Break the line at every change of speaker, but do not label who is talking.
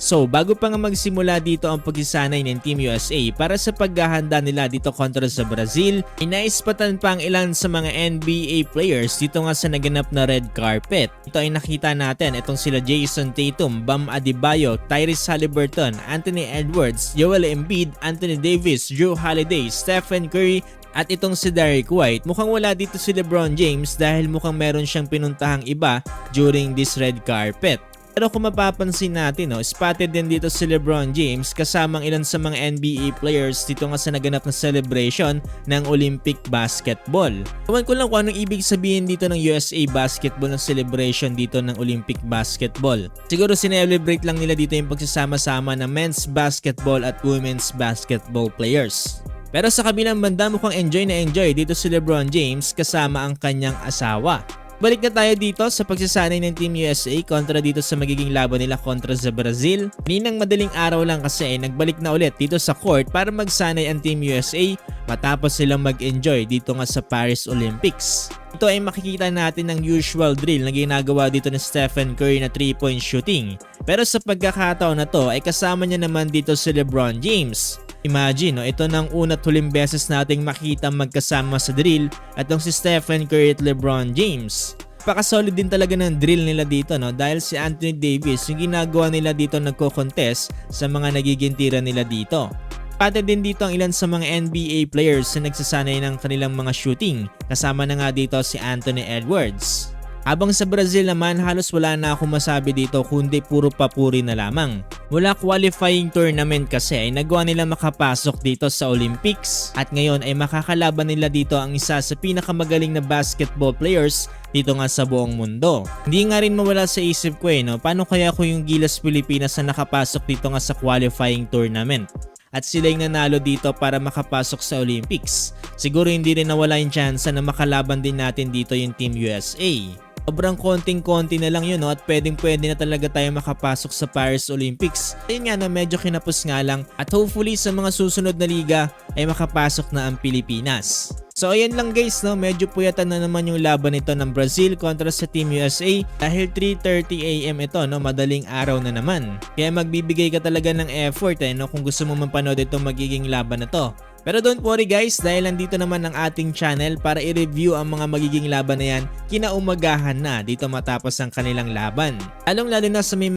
So bago pa nga magsimula dito ang pagsisanay ng Team USA para sa paghahanda nila dito kontra sa Brazil, inaispatan pa ang ilan sa mga NBA players dito nga sa naganap na red carpet. Ito ay nakita natin itong sila Jason Tatum, Bam Adebayo, Tyrese Haliburton, Anthony Edwards, Joel Embiid, Anthony Davis, Jrue Holiday, Stephen Curry, at itong si Derrick White. Mukhang wala dito si LeBron James dahil mukhang meron siyang pinuntahang iba during this red carpet. Pero kung mapapansin natin, spotted din dito si LeBron James kasamang ilan sa mga NBA players dito nga sa naganap na celebration ng Olympic basketball. Ewan ko lang kung anong ibig sabihin dito ng USA basketball ng celebration dito ng Olympic basketball. Siguro sinelebrate lang nila dito yung pagsasama-sama ng men's basketball at women's basketball players. Pero sa kabilang banda mukhang enjoy na enjoy dito si LeBron James kasama ang kanyang asawa. Balik na tayo dito sa pagsasanay ng Team USA kontra dito sa magiging laban nila kontra sa Brazil. Kaninang madaling araw lang kasi nagbalik na ulit dito sa court para magsanay ang Team USA matapos silang mag-enjoy dito nga sa Paris Olympics. Ito ay makikita natin ng usual drill na ginagawa dito ni Stephen Curry na 3-point shooting. Pero sa pagkakataon na to ay kasama niya naman dito si LeBron James. Imagine, ito nang una't huling beses nating makita magkasama sa drill at si Stephen Curry at LeBron James. Pakasolid din talaga ng drill nila dito dahil si Anthony Davis yung ginagawa nila dito nagko-contest sa mga nagiging tira nila dito. Pati din dito ang ilan sa mga NBA players na nagsasanay ng kanilang mga shooting, kasama na nga dito si Anthony Edwards. Habang sa Brazil naman halos wala na akong masabi dito kundi puro papuri na lamang. Mula qualifying tournament kasi ay nagawa nila makapasok dito sa Olympics at ngayon ay makakalaban nila dito ang isa sa pinakamagaling na basketball players dito nga sa buong mundo. Hindi nga rin mawala sa isip ko paano kaya ko yung Gilas Pilipinas na nakapasok dito nga sa qualifying tournament? At sila yung nanalo dito para makapasok sa Olympics. Siguro hindi rin nawala yung chance na makalaban din natin dito yung Team USA. Sobrang konting-konti na lang yun at pwedeng-pwede na talaga tayo makapasok sa Paris Olympics. Ayun nga medyo kinapos nga lang at hopefully sa mga susunod na liga ay makapasok na ang Pilipinas. So ayan lang guys, medyo puyatan na naman yung laban nito ng Brazil kontra sa Team USA dahil 3:30 AM ito, madaling araw na naman. Kaya magbibigay ka talaga ng effort kung gusto mo mapanood itong magiging laban na to. Pero don't worry guys dahil nandito naman ang ating channel para i-review ang mga magiging laban na yan kinaumagahan na dito matapos ang kanilang laban. Lalong lalo na sa may